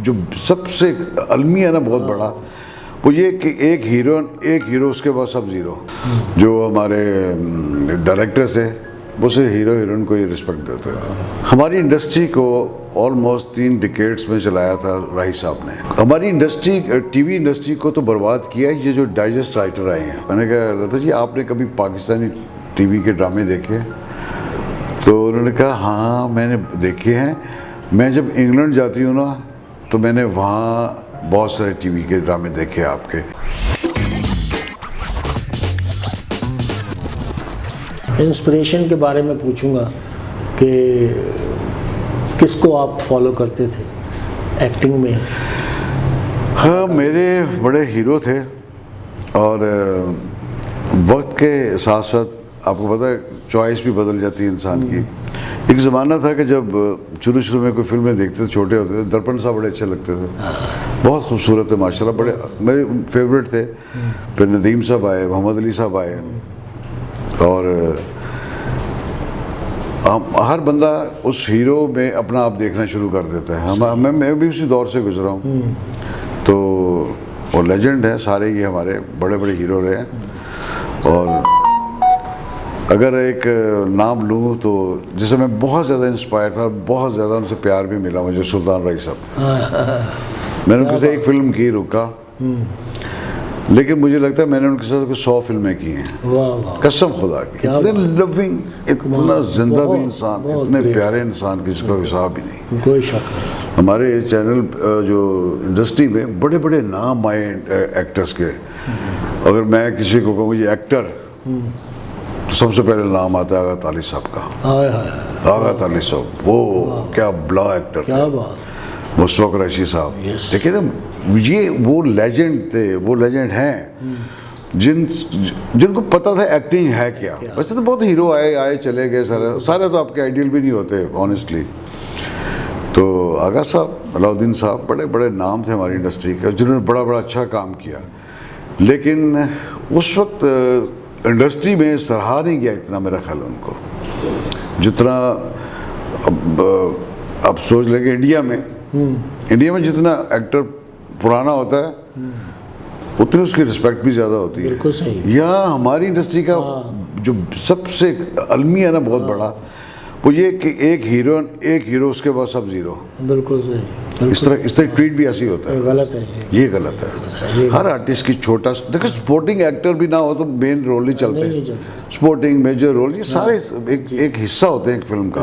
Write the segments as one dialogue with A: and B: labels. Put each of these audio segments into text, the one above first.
A: जो सबसे अलमिया ना बहुत बड़ा, वो ये कि एक हीरो उसके बाद सब ज़ीरो। जो हमारे डायरेक्टर्स है वो से हीरो हीरोइन को ही रिस्पेक्ट देते हैं। हमारी इंडस्ट्री को ऑलमोस्ट 3 डिकेड्स में चलाया था राही साहब ने। हमारी इंडस्ट्री, टीवी इंडस्ट्री को तो बर्बाद किया है ये जो डाइजेस्ट राइटर आए हैं। मैंने कहा लता जी आपने कभी पाकिस्तानी टीवी के ड्रामे देखे? तो उन्होंने कहा हाँ मैंने देखे हैं, मैं जब इंग्लैंड जाती हूँ ना तो मैंने वहाँ बहुत सारे टीवी के ड्रामे देखे आपके।
B: इंस्पिरेशन के बारे में पूछूंगा कि किसको आप फॉलो करते थे एक्टिंग में?
A: हाँ मेरे बड़े हीरो थे और वक्त के साथ साथ आपको पता है चॉइस भी बदल जाती है इंसान की। एक ज़माना था कि जब शुरू में कोई फिल्में देखते थे, छोटे होते थे, दर्पण साहब बड़े अच्छे लगते थे, बहुत खूबसूरत थे माशाल्लाह, बड़े मेरे फेवरेट थे। फिर नदीम साहब आए, मोहम्मद अली साहब आए और हर बंदा उस हीरो में अपना आप देखना शुरू कर देता है। मैं भी उसी दौर से गुजरा हूँ। तो वो लेजेंड है सारे, ये हमारे बड़े बड़े हीरो रहे हैं। और अगर एक नाम लूँ तो जिससे मैं बहुत ज़्यादा इंस्पायर था, बहुत ज़्यादा उनसे प्यार भी मिला मुझे, सुल्तान राही साहब। मैंने उनके साथ एक फ़िल्म की रुका, लेकिन मुझे लगता है मैंने उनके साथ 100 फिल्में की हैं। कसम खुदा की, इतने लविंग, इतना जिंदा दिल इंसान, इतने प्यारे इंसान, किसका हिसाब ही नहीं,
B: कोई शक नहीं।
A: हमारे चैनल जो इंडस्ट्री में बड़े बड़े नाम आए एक्टर्स के। अगर मैं किसी को कहूँ ये एक्टर, तो सबसे पहले नाम आता है आगा ताली साहब का। आगा ताली साहब वो क्या बड़ा एक्टर,
B: क्या बात।
A: मुस्तफा कुरैशी साहब, देखिए ना, ये वो लेजेंड थे, वो लेजेंड हैं जिनको पता था एक्टिंग है क्या। वैसे तो बहुत हीरो आए चले गए, सारे तो आपके आइडियल भी नहीं होते ऑनेस्टली। तो आगा साहब, अलाउद्दीन साहब, बड़े बड़े नाम थे हमारी इंडस्ट्री के जिन्होंने बड़ा बड़ा अच्छा काम किया। लेकिन उस वक्त इंडस्ट्री में सराहा नहीं गया इतना, मेरा ख्याल है उनको जितना अब सोच लेंगे। इंडिया में जितना एक्टर पुराना होता है उतनी उसकी रिस्पेक्ट भी ज़्यादा होती है।
B: बिल्कुल सही।
A: यहाँ हमारी इंडस्ट्री का जो सबसे अलमिया ना बहुत बड़ा, वो ये कि एक हीरो उसके बाद सब ज़ीरो।
B: बिल्कुल सही।
A: इस तरह ट्रीट भी ऐसी होता है।
B: गलत है
A: ये गलत है। हर आर्टिस्ट की छोटा देखो, स्पोर्टिंग एक्टर भी ना हो तो मेन रोल नहीं चलते। स्पोर्टिंग मेजर रोल ये सारे एक हिस्सा होते हैं एक फिल्म का।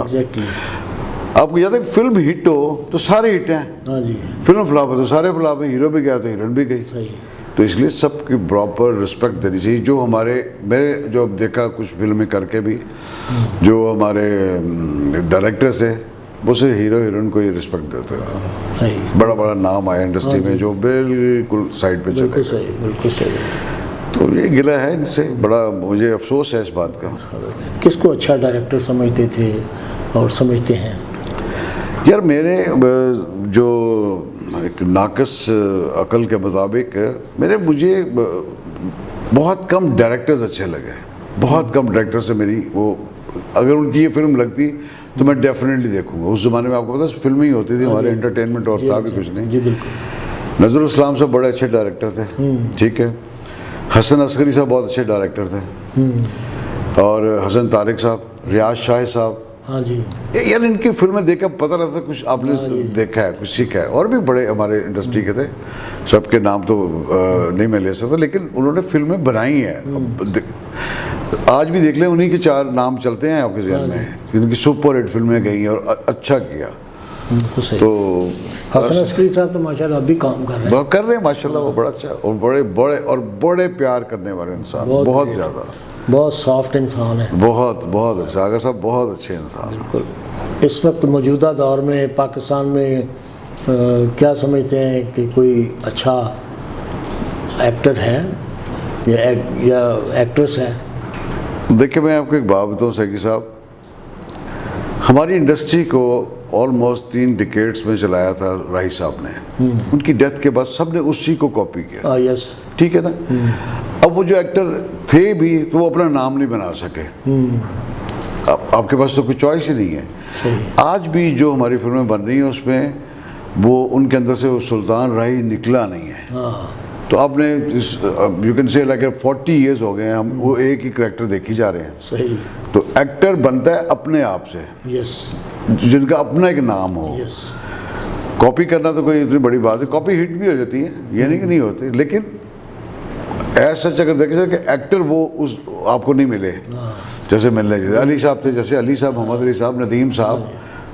A: आपको याद है फिल्म हिट हो तो सारे हिट हैं।
B: हाँ जी।
A: फिल्म फ्लॉप हो तो सारे फ्लॉप हैं, हीरो भी गया तो हीरोइन भी गई।
B: सही।
A: तो इसलिए सबकी प्रॉपर रिस्पेक्ट देनी चाहिए। जो मैंने जो देखा कुछ फिल्में करके भी, जो हमारे डायरेक्टर्स है वो से हीरो हीरोइन को ही रिस्पेक्ट देते हैं।
B: सही।
A: बड़ा बड़ा नाम आया इंडस्ट्री में जो बिल्कुल साइड पे चले।
B: बिल्कुल सही, बिल्कुल सही।
A: तो ये गिला है इनसे, बड़ा मुझे अफसोस है इस बात का।
B: किसको अच्छा डायरेक्टर समझते थे और समझते हैं?
A: यार मेरे जो एक नाकस अकल के मुताबिक मुझे बहुत कम डायरेक्टर्स अच्छे लगे। बहुत कम डायरेक्टर से मेरी वो, अगर उनकी ये फिल्म लगती तो मैं डेफिनेटली देखूंगा। उस ज़माने में आपको पता है फिल्में ही होती थी हमारे, एंटरटेनमेंट और था भी कुछ नहीं।
B: जी बिल्कुल।
A: नज़रुल इस्लाम साहब बड़े अच्छे डायरेक्टर थे, ठीक है। हसन अस्करी साहब बहुत अच्छे डायरेक्टर थे। और हसन तारिक साहब, रियाज शाह साहब।
B: हाँ जी।
A: यार इनकी फिल्में देख कर पता लगता है कुछ आपने देखा है, कुछ सीखा है। और भी बड़े हमारे इंडस्ट्री के थे, सबके नाम तो नहीं मैं ले सकता, लेकिन उन्होंने फिल्में बनाई हैं। आज भी देख लें, उन्हीं के 4 नाम चलते हैं आपके ज़हन में, जिनकी सुपर हिट फिल्में गई हैं और अच्छा किया। तो
B: हसन अस्करी साहब तो माशाल्लाह अभी काम कर रहे हैं
A: माशाल्लाह। वो बड़ा अच्छा और बड़े प्यार करने वाले इंसान, बहुत ज़्यादा, बहुत
B: सॉफ्ट इंसान है।
A: बहुत अच्छा आगा साहब, बहुत अच्छे इंसान।
B: बिल्कुल। इस वक्त मौजूदा दौर में पाकिस्तान में क्या समझते हैं कि कोई अच्छा एक्टर है या एक्ट्रेस है?
A: देखिए मैं आपको एक बात बताऊँ सैकी साहब, हमारी इंडस्ट्री को ऑलमोस्ट 3 डिकेड्स में चलाया था राही साहब ने। उनकी डेथ के बाद सबने उसी को कॉपी किया।
B: यस,
A: ठीक है ना। अब वो जो एक्टर थे भी तो वो अपना नाम नहीं बना सके। आपके पास तो कोई चॉइस ही नहीं है।
B: सही।
A: आज भी जो हमारी फिल्में बन रही हैं उसमें वो उनके अंदर से वो सुल्तान राही निकला नहीं है।
B: हाँ
A: तो आपने you can say like 40 years हो गए हैं हम वो एक ही करेक्टर देखी जा रहे हैं।
B: सही।
A: तो एक्टर बनता है अपने आप से,
B: यस
A: जिनका अपना एक नाम हो।
B: यस।
A: कॉपी करना तो कोई इतनी बड़ी बात है, कॉपी हिट भी हो जाती है, ये नहीं कि नहीं होती, लेकिन ऐसा अगर देखे जाए कि एक्टर वो उस आपको नहीं मिले जैसे मिलने चाहिए। अली साहब थे, जैसे अली साहब, मोहम्मद अली साहब, नदीम साहब,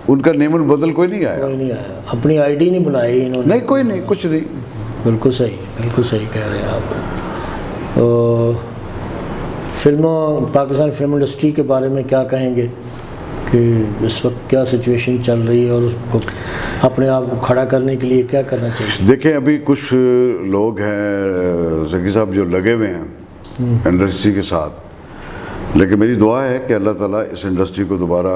A: उनका नेमन बदल कोई नहीं आया।
B: कोई नहीं आया, अपनी आईडी नहीं बनाई इन्होंने।
A: नहीं, कोई नहीं, कुछ नहीं।
B: बिल्कुल सही कह रहे हैं आप। फिल्मों, पाकिस्तान फिल्म इंडस्ट्री के बारे में क्या कहेंगे कि इस वक्त क्या सिचुएशन चल रही है और उसको अपने आप को खड़ा करने के लिए क्या करना चाहिए?
A: देखें, अभी कुछ लोग हैं जकी साहब जो लगे हुए हैं इंडस्ट्री के साथ, लेकिन मेरी दुआ है कि अल्लाह ताला इस इंडस्ट्री को दोबारा,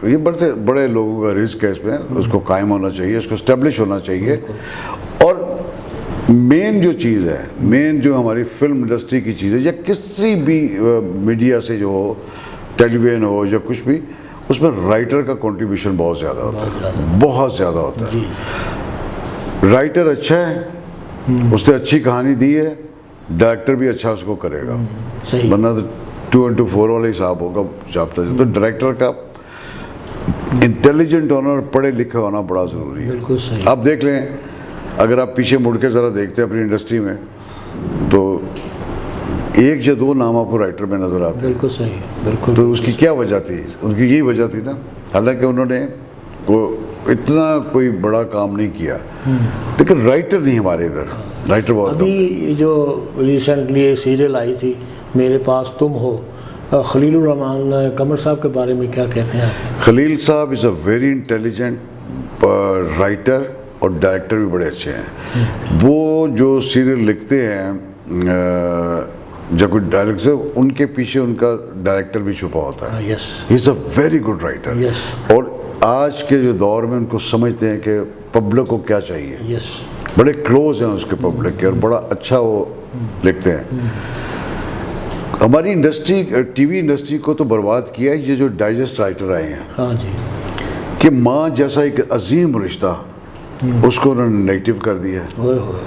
A: ये बड़े लोगों का रिस्क है इसमें, उसको कायम होना चाहिए, उसको इस्टेब्लिश होना चाहिए। और मेन जो चीज़ है, मेन जो हमारी फिल्म इंडस्ट्री की चीज़ है, या किसी भी मीडिया से जो हो, टेलीविज़न हो या कुछ भी, उसमें राइटर का कंट्रीब्यूशन बहुत ज़्यादा होता है, बहुत ज़्यादा होता है। राइटर अच्छा है, उसने अच्छी कहानी दी है, डायरेक्टर भी अच्छा उसको करेगा,
B: सही।
A: वरना तो 2 into 4 वाला हिसाब होगा चाहता है। तो डायरेक्टर का इंटेलिजेंट होना और पढ़े लिखे होना बड़ा ज़रूरी है।
B: बिल्कुल सही।
A: आप देख लें, अगर आप पीछे मुड़ के ज़रा देखते हैं अपनी इंडस्ट्री में, तो 1 या 2 नाम आपको राइटर में नज़र आते हैं।
B: बिल्कुल सही, बिल्कुल।
A: तो उसकी क्या वजह थी? उनकी यही वजह थी ना, हालांकि उन्होंने वो इतना कोई बड़ा काम नहीं किया, लेकिन राइटर नहीं हमारे इधर, राइटर बहुत कम।
B: अभी जो रिसेंटली सीरियल आई थी मेरे पास तुम हो, खलीलुर रहमान कमर साहब के बारे में क्या कहते हैं आप?
A: खलील साहब is a very intelligent writer और डायरेक्टर भी बड़े अच्छे हैं। वो जो सीरियल लिखते हैं जब कोई डायरेक्टर से, उनके पीछे उनका डायरेक्टर भी छुपा होता है।
B: Yes,
A: he is a very good writer.
B: Yes.
A: और आज के जो दौर में उनको समझते हैं कि पब्लिक को क्या चाहिए।
B: यस।
A: बड़े क्लोज हैं उसके पब्लिक के, और बड़ा अच्छा वो लिखते हैं। हमारी इंडस्ट्री, टीवी इंडस्ट्री को तो बर्बाद किया है ये जो डाइजेस्ट राइटर आए हैं।
B: हाँ जी।
A: कि माँ जैसा एक अजीम रिश्ता, उसको उन्होंने नेगेटिव कर दिया है।
B: ओए होए।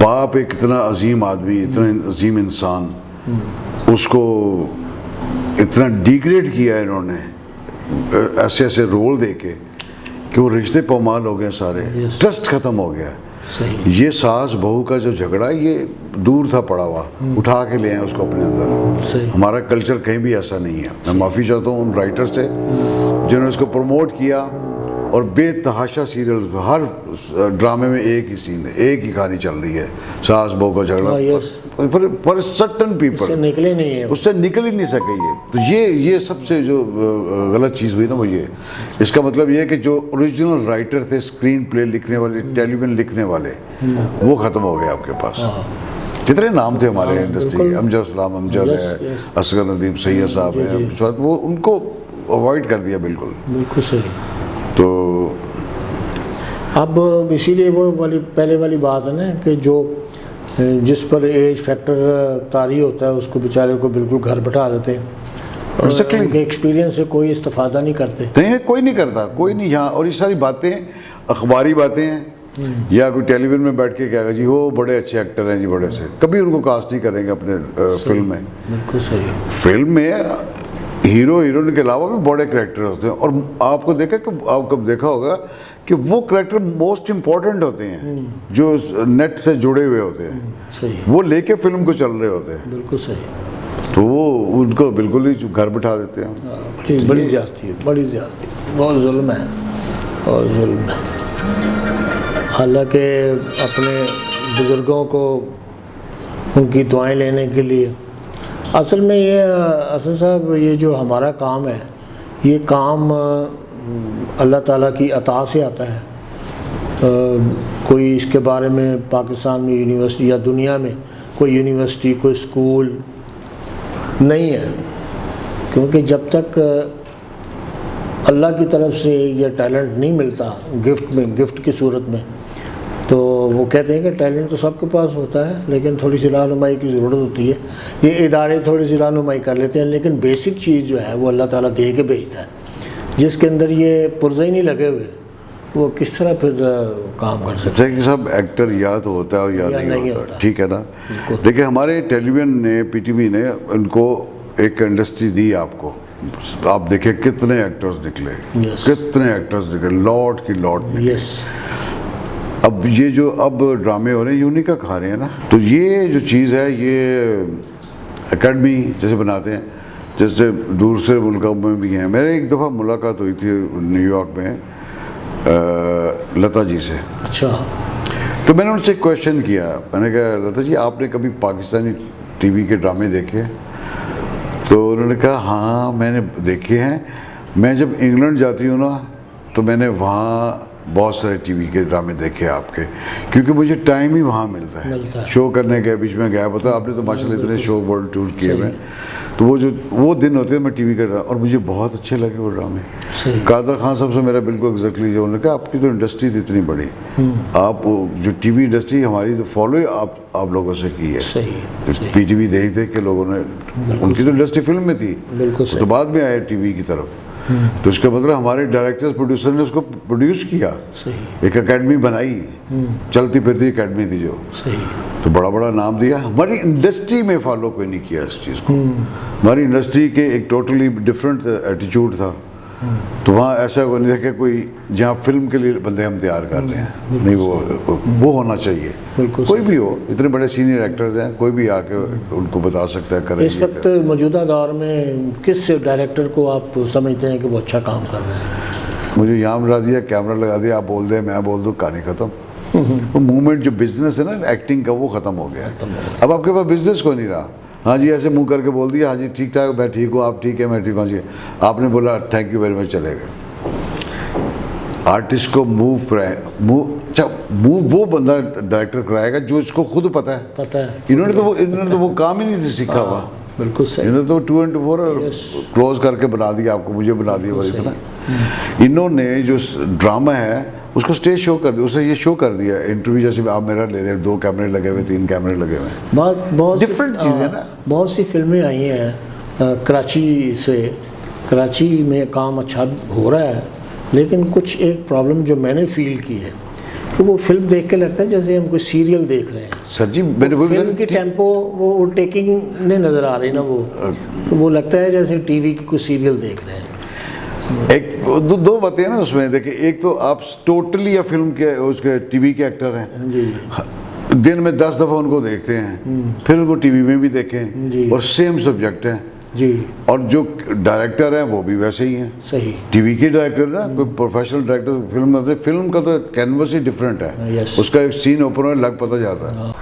A: बाप एक इतना अजीम आदमी, इतना अजीम इंसान, उसको इतना डिग्रेड किया है इन्होंने, ऐसे ऐसे रोल दे के कि वो रिश्ते पामाल हो गए सारे, ट्रस्ट खत्म हो गया।
B: सही।
A: ये सास बहू का जो झगड़ा, ये दूर था पड़ा हुआ, उठा के ले आए उसको अपने अंदर।
B: सही।
A: हमारा कल्चर कहीं भी ऐसा नहीं है। मैं माफ़ी चाहता हूँ उन राइटर से जिन्होंने इसको प्रमोट किया, और बेतहाशा सीरियल, हर ड्रामे में एक ही सीन है, एक ही कहानी चल रही है, सास बहू का झगड़ा। फॉर सर्टन पीपल
B: निकले नहीं है,
A: उससे निकल ही नहीं सके ये। तो ये सबसे जो गलत चीज़ हुई ना, वो ये, इसका मतलब ये है कि जो ओरिजिनल राइटर थे, स्क्रीन प्ले लिखने वाले, टेलीविजन लिखने वाले, वो ख़त्म हो गए आपके पास। कितने नाम थे हमारे इंडस्ट्री, अमजद असलाम, अमजद है, असगर नदीम, सैयद साहब है, वो उनको अवॉइड कर दिया बिल्कुल।
B: बिल्कुल सही।
A: तो
B: अब इसीलिए वो वाली पहले वाली बात है ना कि जो जिस पर एज फैक्टर तारी होता है उसको बेचारे को बिल्कुल घर बैठा देते हैं, और उनके एक्सपीरियंस से कोई इस्तेफादा नहीं करते।
A: नहीं, कोई नहीं करता, कोई नहीं यहाँ। और ये सारी बातें अखबारी बातें हैं, या कोई टेलीविजन में बैठ के कहेगा जी वो बड़े अच्छे एक्टर हैं जी, बड़े से, कभी उनको कास्ट नहीं करेंगे अपने फिल्म में।
B: बिल्कुल सही।
A: फिल्म में हीरो हीरोइन के अलावा भी बड़े कैरेक्टर होते हैं, और आपको देखा होगा कि वो कैरेक्टर मोस्ट इम्पॉर्टेंट होते हैं, जो नेट से जुड़े हुए होते हैं।
B: सही।
A: वो लेके फिल्म को चल रहे होते हैं।
B: बिल्कुल सही।
A: तो वो उनको बिल्कुल ही घर बिठा देते हैं।
B: बड़ी ज्यादती है, बड़ी ज्यादती, बहुत जुल्म है, बहुत जुल्म है। हालांकि अपने बुज़ुर्गों को उनकी दुआएं लेने के लिए, असल में ये असद साहब, ये जो हमारा काम है, ये काम अल्लाह ताला की अता से आता है। कोई इसके बारे में पाकिस्तान में यूनिवर्सिटी या दुनिया में कोई यूनिवर्सिटी, कोई स्कूल नहीं है, क्योंकि जब तक अल्लाह की तरफ से ये टैलेंट नहीं मिलता गिफ्ट की सूरत में, तो वो कहते हैं कि टैलेंट तो सबके पास होता है, लेकिन थोड़ी सी रहनुमाई की ज़रूरत होती है। ये इदारे थोड़ी सी रहनुमाई कर लेते हैं, लेकिन बेसिक चीज़ जो है वो अल्लाह ताला दे के भेजता है। जिसके अंदर ये पुर्जे ही नहीं लगे हुए, वो किस तरह फिर काम कर सकते
A: जैसे कि सब एक्टर या तो होता है और या नहीं
B: नहीं
A: होता,
B: होता।
A: ठीक है ना। देखिए हमारे टेलीविजन ने, पीटीवी ने उनको एक इंडस्ट्री दी आपको। आप देखिए कितने एक्टर्स निकले,
B: Yes.
A: कितने एक्टर्स निकले, लॉट की लॉट
B: हैं।
A: निकले।
B: यस,
A: अब ये जो अब ड्रामे हो रहे हैं यूनिका खा रहे हैं ना, तो ये जो चीज़ है ये एकेडमी जैसे बनाते हैं, जैसे दूसरे मुल्कों में भी हैं। मेरे एक दफ़ा मुलाकात हुई थी न्यूयॉर्क में लता जी से।
B: अच्छा,
A: तो मैंने उनसे एक क्वेश्चन किया, मैंने कहा लता जी आपने कभी पाकिस्तानी टीवी के ड्रामे देखे? तो उन्होंने कहा हाँ मैंने देखे हैं। मैं जब इंग्लैंड जाती हूँ ना तो मैंने वहाँ बहुत सारे टीवी के ड्रामे देखे आपके, क्योंकि मुझे टाइम ही वहाँ मिलता
B: मिलता
A: है।
B: है।
A: शो करने के बीच में गया, पता आपने तो माशाल्लाह इतने शो वर्ल्ड टूर किए हुए हैं। तो वो दिन होते हैं मैं टीवी का ड्रामा, और मुझे बहुत अच्छे लगे वो ड्रामे।
B: सही।
A: कादर खान साहब से मेरा बिल्कुल एग्जैक्टली जो उन्होंने कहा आपकी तो इंडस्ट्री इतनी बड़ी, आप जो टीवी इंडस्ट्री हमारी तो फॉलो ही आप लोगों से की है।
B: सही।
A: पीटीवी देख देख के लोगों ने, उनकी तो इंडस्ट्री फिल्म में थी,
B: बिल्कुल
A: वो तो बाद में आए टीवी की तरफ। तो इसका मतलब हमारे डायरेक्टर्स प्रोड्यूसर ने उसको प्रोड्यूस किया,
B: सही।
A: एक एकेडमी बनाई, चलती फिरती एकेडमी थी जो,
B: सही।
A: तो बड़ा बड़ा नाम दिया। हमारी इंडस्ट्री में फॉलो कोई नहीं किया इस चीज़ को। हमारी इंडस्ट्री के एक टोटली डिफरेंट एटीट्यूड था। तो वहाँ ऐसा कोई नहीं था कि कोई जहाँ फिल्म के लिए बंदे हम तैयार कर रहे हैं, नहीं वो होना चाहिए।
B: बिल्कुल
A: कोई भी हो, इतने बड़े सीनियर एक्टर्स हैं, कोई भी आके उनको बता सकता है करें।
B: इस वक्त मौजूदा दौर में किस डायरेक्टर को आप समझते हैं कि वो अच्छा काम कर रहे हैं?
A: मुझे यहाँ लगा दिया, कैमरा लगा दिया, आप बोल दे मैं बोल दूँ, कहानी ख़त्म। वो मूवमेंट जो बिजनेस है ना एक्टिंग का, वो ख़त्म हो गया। अब आपके पास बिजनेस को नहीं रहा। हाँ जी ऐसे मुंह करके बोल दिया, हाँ जी ठीक ठाक, मैं ठीक हूँ, आप ठीक है, मैं ठीक हूँ जी, आपने बोला थैंक यू वेरी मच, चले गए। आर्टिस्ट को मूव वो बंदा डायरेक्टर कराएगा जो इसको खुद पता है। इन्होंने तो वो काम ही नहीं सीखा हुआ।
B: बिल्कुल सही।
A: इन्होंने तो 2 क्लोज करके बना दिया आपको, मुझे बना दिया बस इतना। इन्होंने जो ड्रामा है उसको स्टेज शो कर दिया, उसे ये शो कर दिया इंटरव्यू जैसे आप मेरा ले रहे हैं, 2 कैमरे लगे हुए, 3 कैमरे लगे हुए हैं।
B: बहुत
A: डिफरेंट चीज़ है ना।
B: बहुत सी फिल्में आई हैं कराची से। कराची में काम अच्छा हो रहा है, लेकिन कुछ एक प्रॉब्लम जो मैंने फील की है कि वो फिल्म देख के लगता है जैसे हम कोई सीरियल देख रहे हैं।
A: सर जी मैंने
B: फिल्म की टेम्पो वो टेकिंग नहीं नज़र आ रही ना, वो तो वो लगता है जैसे टीवी की कोई सीरियल देख रहे हैं।
A: एक दो बातें हैं ना उसमें। देखिए एक तो आप टोटली या फिल्म के उसके टीवी के एक्टर हैं
B: जी,
A: दिन में 10 दफ़ा उनको देखते हैं, फिर उनको टीवी में भी देखें और सेम सब्जेक्ट है
B: जी।
A: और जो डायरेक्टर हैं वो भी वैसे ही हैं।
B: सही।
A: टीवी के डायरेक्टर ना, कोई प्रोफेशनल डायरेक्टर फिल्म का तो कैनवस ही डिफरेंट है।
B: यस।
A: उसका एक सीन ओपन में लग पता जाता है।